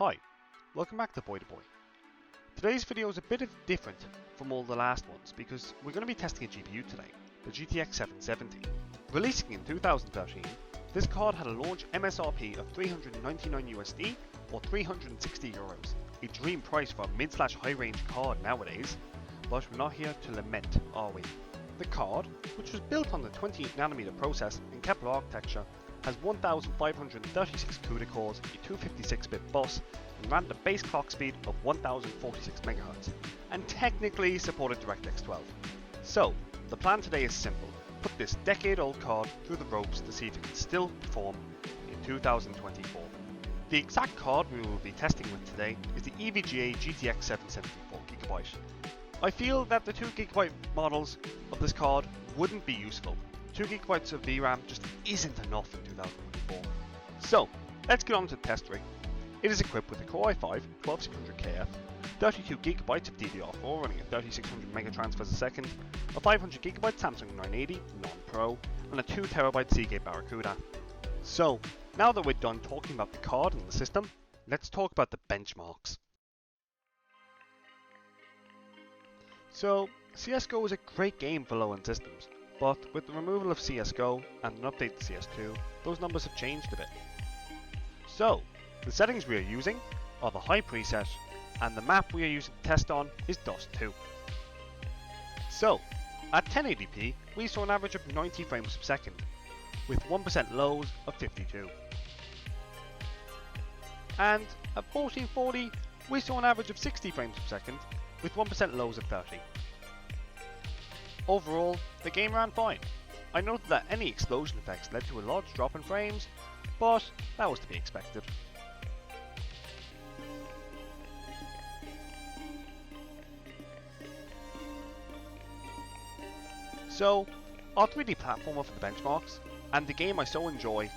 Hi, welcome back to Boy to Boy. Today's video is a bit different from all the last ones because we're going to be testing a GPU today, the GTX 770. Releasing in 2013, this card had a launch MSRP of 399 USD or 360 euros, a dream price for a mid-high range card nowadays, but we're not here to lament, are we? The card, which was built on the 28nm process in Kepler architecture, has 1536 CUDA cores, a 256-bit bus, and ran at a base clock speed of 1046 MHz, and technically supported DirectX 12. So, the plan today is simple: put this decade-old card through the ropes to see if it can still perform in 2024. The exact card we will be testing with today is the EVGA GTX 774GB. I feel that the 2GB models of this card wouldn't be useful. 2GB of VRAM just isn't enough in 2024. So, let's get on to the test rig. It is equipped with a Core i5 12600KF, 32GB of DDR4 running at 3600 megatransfers a second, a 500GB Samsung 980 non-Pro, and a 2TB Seagate Barracuda. So, now that we're done talking about the card and the system, let's talk about the benchmarks. So, CSGO is a great game for low-end systems, but with the removal of CSGO and an update to CS2, those numbers have changed a bit. So, the settings we are using are the high preset, and the map we are using to test on is Dust 2. So, at 1080p, we saw an average of 90 frames per second, with 1% lows of 52. And at 1440, we saw an average of 60 frames per second, with 1% lows of 30. Overall, the game ran fine. I noted that any explosion effects led to a large drop in frames, but that was to be expected. So, our 3D platformer for the benchmarks, and the game I so enjoy.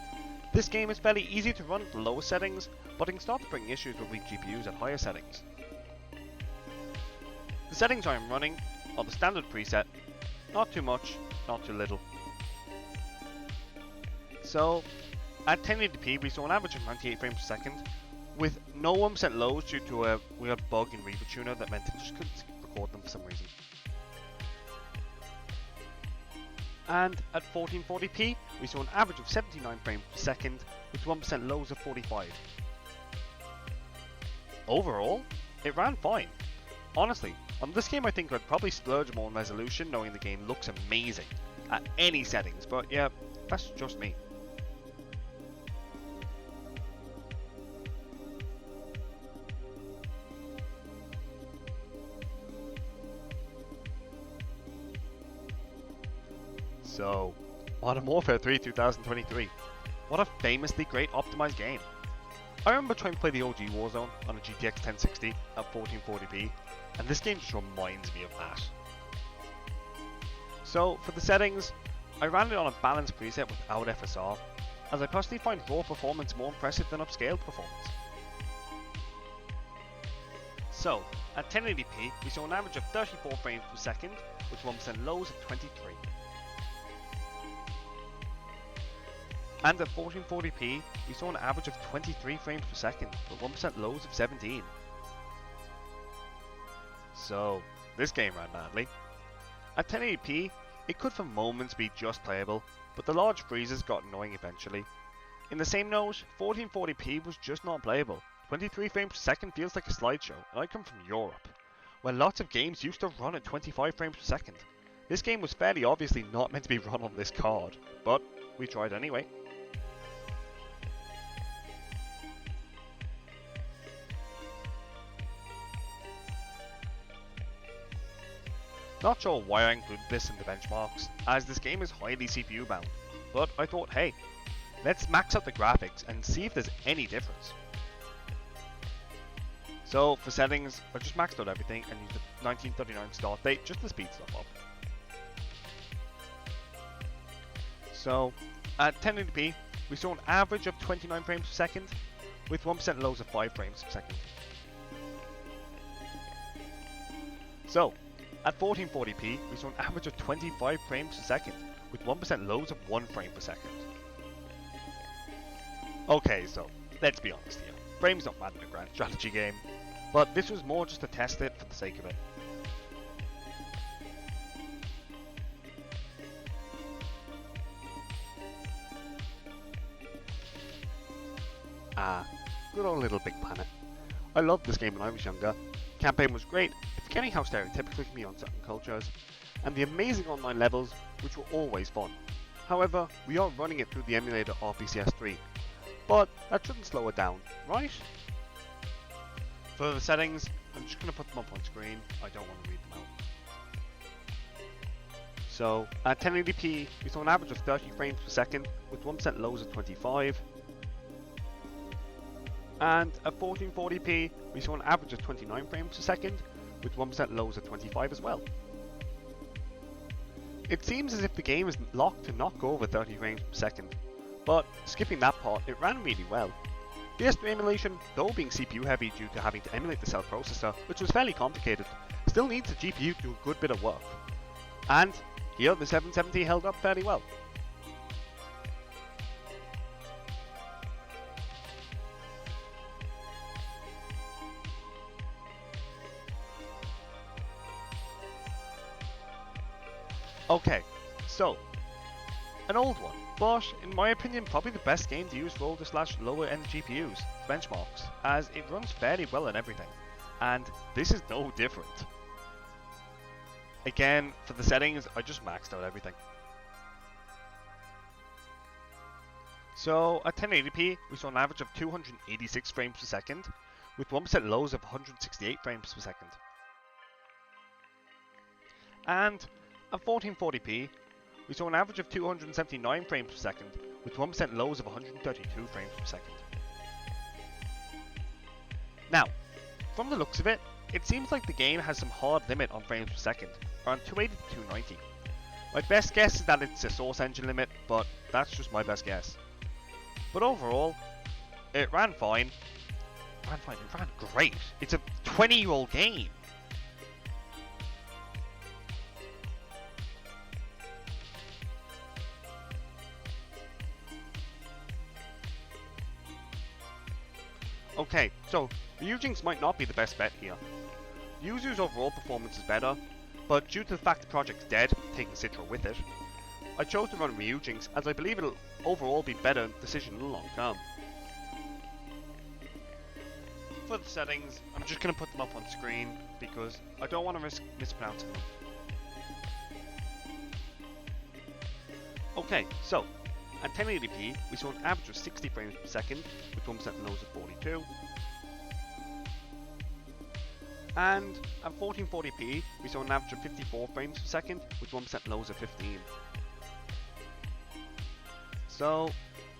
This game is fairly easy to run at the lowest settings, but it can start to bring issues with weak GPUs at higher settings. The settings I am running are the standard preset, not too much, not too little. So, at 1080p we saw an average of 98 frames per second, with no 1% lows due to a weird bug in Reaper Tuner that meant it just couldn't record them for some reason. And at 1440p we saw an average of 79 frames per second, with 1% lows of 45. Overall, it ran fine. Honestly, on this game I think I'd probably splurge more on resolution, knowing the game looks amazing at any settings, but yeah, that's just me. So, Modern Warfare 3 2023. What a famously great optimized game. I remember trying to play the OG Warzone on a GTX 1060 at 1440p, and this game just reminds me of that. So, for the settings, I ran it on a balanced preset without FSR, as I personally find raw performance more impressive than upscaled performance. So, at 1080p, we saw an average of 34 frames per second, with 1% lows of 23. And at 1440p, we saw an average of 23 frames per second, with 1% lows of 17. So, this game ran badly. At 1080p, it could for moments be just playable, but the large freezes got annoying eventually. In the same note, 1440p was just not playable. 23 frames per second feels like a slideshow, and I come from Europe, where lots of games used to run at 25 frames per second. This game was fairly obviously not meant to be run on this card, but we tried anyway. Not sure why I included this in the benchmarks, as this game is highly CPU bound, but I thought, hey, let's max out the graphics and see if there's any difference. So for settings, I just maxed out everything and used the 1939 start date just to speed stuff up. So at 1080p, we saw an average of 29 frames per second, with 1% lows of 5 frames per second. So, at 1440p, we saw an average of 25 frames per second, with 1% lows of 1 frame per second. Okay, so, let's be honest here. frames don't matter in a grand strategy game, but this was more just to test it for the sake of it. Ah, good old Little Big Planet. I loved this game when I was younger. Campaign was great, forgetting how stereotypical it can be on certain cultures, and the amazing online levels, which were always fun. However, we are running it through the emulator RPCS3, but that shouldn't slow it down, right? For the settings, I'm just going to put them up on screen, I don't want to read them out. So, at 1080p, we saw an average of 30 frames per second, with 1% lows at 25. And at 1440p, we saw an average of 29 frames per second, with 1% lows at 25 as well. It seems as if the game is locked to not go over 30 frames per second, but skipping that part, it ran really well. The S3 emulation, though being CPU heavy due to having to emulate the cell processor, which was fairly complicated, still needs the GPU to do a good bit of work. And here the 770 held up fairly well. Okay, so, an old one, but in my opinion probably the best game to use for older / lower end GPUs, benchmarks, as it runs fairly well on everything, and this is no different. Again, for the settings, I just maxed out everything. So, at 1080p, we saw an average of 286 frames per second, with 1% lows of 168 frames per second. And at 1440p, we saw an average of 279 frames per second, with 1% lows of 132 frames per second. Now, from the looks of it, it seems like the game has some hard limit on frames per second, around 280 to 290. My best guess is that it's a source engine limit, but that's just my best guess. But overall, it ran fine. It ran great. It's a 20-year-old game. Okay, so Ryujinx might not be the best bet here. Yuzu's overall performance is better, but due to the fact the project's dead, taking Citra with it, I chose to run Ryujinx as I believe it'll overall be better decision in the long term. For the settings, I'm just going to put them up on screen because I don't want to risk mispronouncing them. Okay, so at 1080p, we saw an average of 60 frames per second, with 1% lows of 42. And at 1440p, we saw an average of 54 frames per second, with 1% lows of 15. So,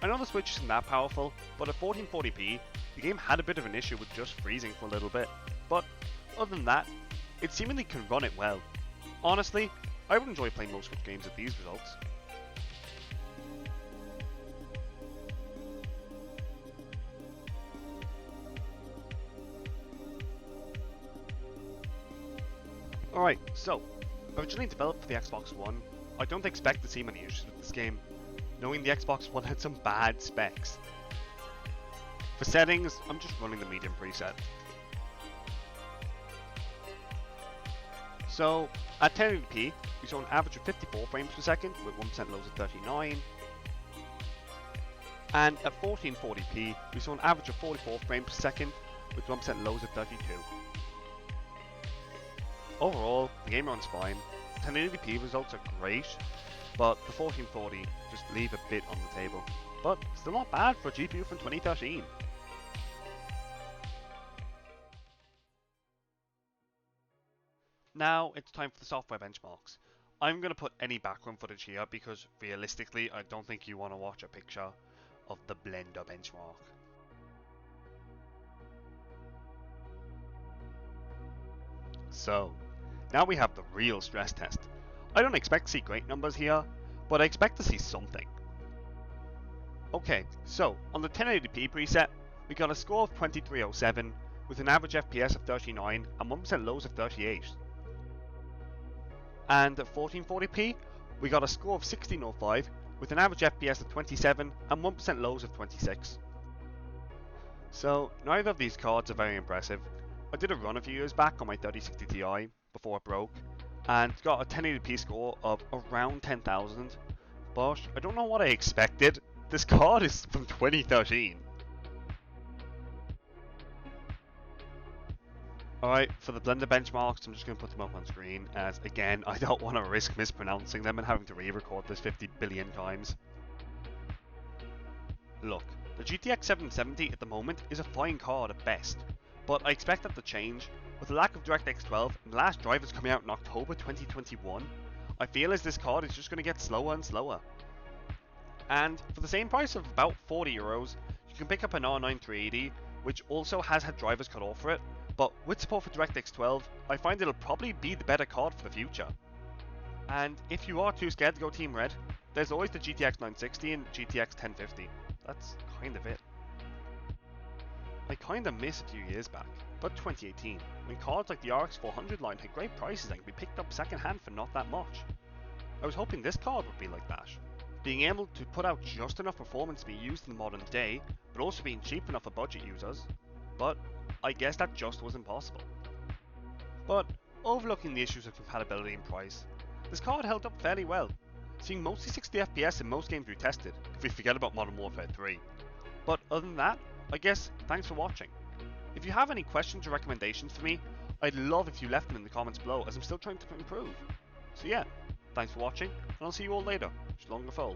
I know the Switch isn't that powerful, but at 1440p, the game had a bit of an issue with just freezing for a little bit. But other than that, it seemingly can run it well. Honestly, I would enjoy playing most Switch games at these results. Alright, so, originally developed for the Xbox One, I don't expect to see many issues with this game, knowing the Xbox One had some bad specs. For settings, I'm just running the medium preset. So, at 1080p, we saw an average of 54 frames per second, with 1% lows of 39. And at 1440p, we saw an average of 44 frames per second, with 1% lows of 32. Overall, the game runs fine. 1080p results are great, but the 1440 just leave a bit on the table. But still not bad for a GPU from 2013. Now it's time for the software benchmarks. I'm going to put any background footage here because realistically I don't think you want to watch a picture of the Blender benchmark. So, now we have the real stress test. I don't expect to see great numbers here, but I expect to see something. Okay, so on the 1080p preset, we got a score of 2307 with an average FPS of 39 and 1% lows of 38. And at 1440p, we got a score of 1605 with an average FPS of 27 and 1% lows of 26. So neither of these cards are very impressive. I did a run a few years back on my 3060 Ti before it broke, and got a 1080p score of around 10,000, but I don't know what I expected. This card is from 2013. Alright, for the Blender benchmarks, I'm just going to put them up on screen, as again, I don't want to risk mispronouncing them and having to re-record this 50 billion times. Look, the GTX 770 at the moment is a fine card at best, but I expect that to change. With the lack of DirectX 12 and the last drivers coming out in October 2021, I feel as this card is just going to get slower and slower. And for the same price of about €40, you can pick up an R9 380, which also has had drivers cut off for it, but with support for DirectX 12, I find it'll probably be the better card for the future. And if you are too scared to go Team Red, there's always the GTX 960 and GTX 1050. That's kind of it. I kinda miss a few years back, about 2018, when cards like the RX 400 line had great prices and could be picked up second hand for not that much. I was hoping this card would be like that, being able to put out just enough performance to be used in the modern day, but also being cheap enough for budget users, but I guess that just wasn't possible. But overlooking the issues of compatibility and price, this card held up fairly well, seeing mostly 60 FPS in most games we tested, if we forget about Modern Warfare 3. But other than that, I guess thanks for watching. If you have any questions or recommendations for me, I'd love if you left them in the comments below, as I'm still trying to improve. So yeah, thanks for watching, and I'll see you all later. Shalom Gafol.